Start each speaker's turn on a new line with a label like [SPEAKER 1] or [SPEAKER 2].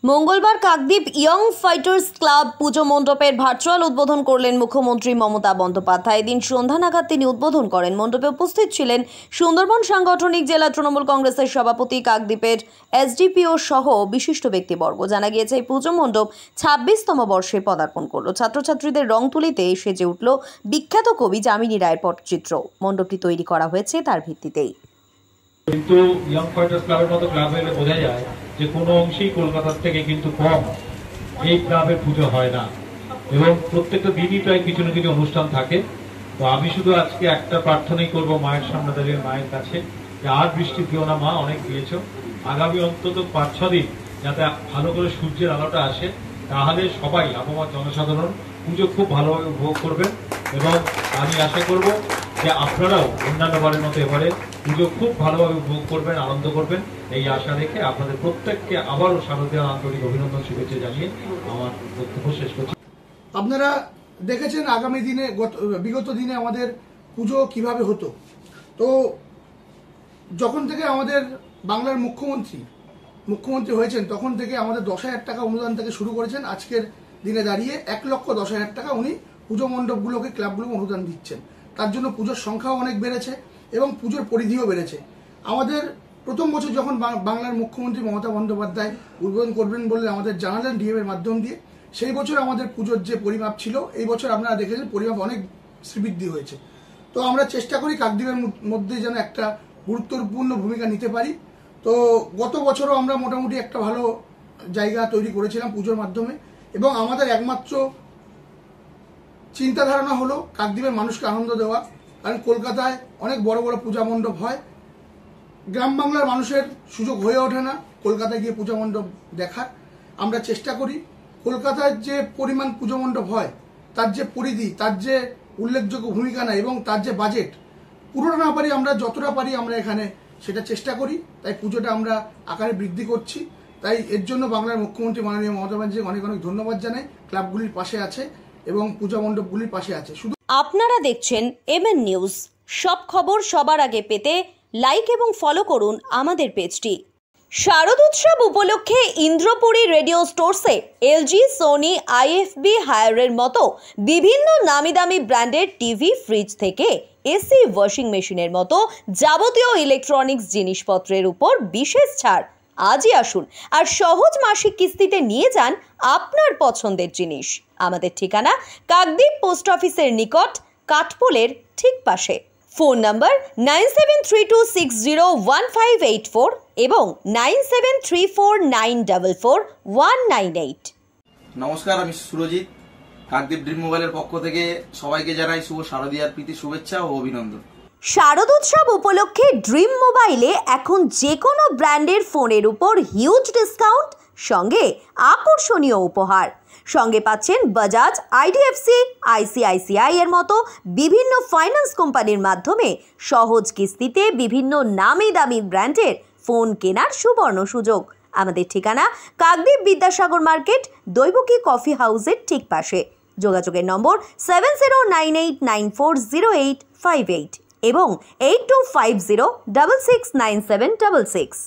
[SPEAKER 1] মঙ্গলবার Kakdwip young fighters club পুজো মণ্ডপের virtual উদ্বোধন করলেন মুখ্যমন্ত্রী মমতা বন্দ্যোপাধ্যায়। এদিন সন্ধ্যা নাগাদ তিনি উদ্বোধন করেন। মণ্ডপে উপস্থিত ছিলেন সুন্দরবন সাংগঠনিক জেলা তৃণমূল কংগ্রেসের সভাপতি, কাকদ্বীপের এসডিপিও সহ বিশিষ্ট ব্যক্তিবর্গ। জানা গিয়েছে, এই পুজো মণ্ডপ 26তম বর্ষে পদার্পণ করল। ছাত্রছাত্রীদের রং তুলিতে সেজে উঠল বিখ্যাত কবি যামিনী রায়ের পটচিত্র। মণ্ডপটি তৈরি করা হয়েছে তার ভিত্তিতেই।
[SPEAKER 2] কিন্তু ইয়ং ফাইটার্স ক্লাবের মতো ক্লাব হলে বোঝা যায় যে কোনো অংশেই কলকাতার থেকে কিন্তু কম এই ক্লাবের পুজো হয় না, এবং প্রত্যেকটা দিনই প্রায় কিছু না কিছু অনুষ্ঠান থাকে। তো আমি শুধু আজকে একটা প্রার্থনাই করব মায়ের সামনে দাঁড়িয়ে, মায়ের কাছে, যে আর বৃষ্টি দিও না মা, অনেক দিয়েছো, আগামী অন্তত 5-6 দিন যাতে ভালো করে সূর্যের আলোটা আসে, তাহলে সবাই আবহাওয়ার জনসাধারণ পুজো খুব ভালোভাবে উপভোগ করবেন। এবং আমি আশা করব যে আপনারাও অন্যান্য বারের মতো এবারে পুজো খুব ভালোভাবে উপভোগ করবেন, আনন্দ করবেন, এই আশা রেখে আপনাদের প্রত্যেককে আবারও শারদীয় আন্তরিক অভিনন্দন, শুভেচ্ছা জানিয়ে আমার বক্তব্য শেষ করছি।
[SPEAKER 3] আপনারা দেখেছেন আগামী দিনে বিগত দিনে আমাদের পুজো কিভাবে হতো। তো যখন থেকে আমাদের বাংলার মুখ্যমন্ত্রী হয়েছেন তখন থেকে আমাদের 10,000 টাকা অনুদান থেকে শুরু করেছেন। আজকের দিনে দাঁড়িয়ে 1,10,000 টাকা উনি পুজো মণ্ডপগুলোকে, ক্লাবগুলোকে অনুদান দিচ্ছেন। তার জন্য পুজোর সংখ্যাও অনেক বেড়েছে এবং পুজোর পরিধিও বেড়েছে। আমাদের প্রথম বছর যখন বাংলার মুখ্যমন্ত্রী মমতা বন্দ্যোপাধ্যায় উদ্বোধন করবেন বলে আমাদের জানালেন ডিএম এর মাধ্যম দিয়ে, সেই বছর আমাদের পুজোর যে পরিমাপ ছিল, এই বছর আপনারা দেখেছেন পরিমাপ অনেক শ্রীবৃদ্ধি হয়েছে। তো আমরা চেষ্টা করি কাকদ্বীপের মধ্যে যেন একটা গুরুত্বপূর্ণ ভূমিকা নিতে পারি। তো গত বছরও আমরা মোটামুটি একটা ভালো জায়গা তৈরি করেছিলাম পুজোর মাধ্যমে, এবং আমাদের একমাত্র চিন্তা ধারণা হলো কাকদ্বীপের মানুষকে আনন্দ দেওয়া। কারণ কলকাতায় অনেক বড় বড় পূজা মণ্ডপ হয়, গ্রাম বাংলার মানুষের সুযোগ হয়ে ওঠে না কলকাতায় গিয়ে পূজা মণ্ডপ দেখার। আমরা চেষ্টা করি কলকাতায় যে পরিমাণ পুজো মণ্ডপ হয়, তার যে পরিধি, তার যে উল্লেখযোগ্য ভূমিকা নেয় এবং তার যে বাজেট, পুরোটা না পারি আমরা, যতটা পারি আমরা এখানে সেটা চেষ্টা করি। তাই পুজোটা আমরা আকারে বৃদ্ধি করছি। তাই এর জন্য বাংলার মুখ্যমন্ত্রী মাননীয় মমতা ব্যানার্জিকে অনেক অনেক ধন্যবাদ জানাই। ক্লাবগুলির পাশে আছে এবং পূজা মণ্ডপগুলির পাশে আছে। শুধু
[SPEAKER 1] আপনারা দেখছেন এমএন নিউজ। সব খবর সবার আগে পেতে লাইক এবং ফলো করুন আমাদের পেজটি। শারদোৎসব উপলক্ষে ইন্দ্রপুরী রেডিও স্টোরসে এলজি, সোনি, আইএফবি, হায়ারের মতো বিভিন্ন নামি দামি ব্র্যান্ডের টিভি, ফ্রিজ থেকে এসি, ওয়াশিং মেশিনের মতো যাবতীয় ইলেকট্রনিক্স জিনিসপত্রের উপর বিশেষ ছাড়। আজই আসুন আর সহজ মাসিক কিস্তিতে নিয়ে যান আপনার পছন্দের জিনিস। আমাদের ঠিকানা কাকদ্বীপ পোস্ট অফিসের নিকট, কাঠপোলের ঠিক পাশে। ফোন নাম্বার 9732601584 এবং 9734944198।
[SPEAKER 4] নমস্কার, আমি সুরজিৎ। কাকদ্বীপ ড্রিম মোবাইলের পক্ষ থেকে সবাইকে জানাই শুভ শারদীয়ার প্রীতি শুভেচ্ছা ও অভিনন্দন।
[SPEAKER 1] শারদোৎসব উপলক্ষে ড্রিম মোবাইলে এখন যে কোনো ব্র্যান্ডের ফোনের উপর হিউজ ডিসকাউন্ট, সঙ্গে আকর্ষণীয় উপহার। সঙ্গে পাচ্ছেন বাজাজ, আইডিএফসি, আইসিআইসিআই এর মতো বিভিন্ন ফাইন্যান্স কোম্পানির মাধ্যমে সহজ কিস্তিতে বিভিন্ন নামি দামি ব্র্যান্ডের ফোন কেনার সুবর্ণ সুযোগ। আমাদের ঠিকানা কাকদ্বীপ বিদ্যাসাগর মার্কেট, দৈবকী কফি হাউসের ঠিক পাশে। যোগাযোগের নম্বর 7098940858 এবং 8250669766।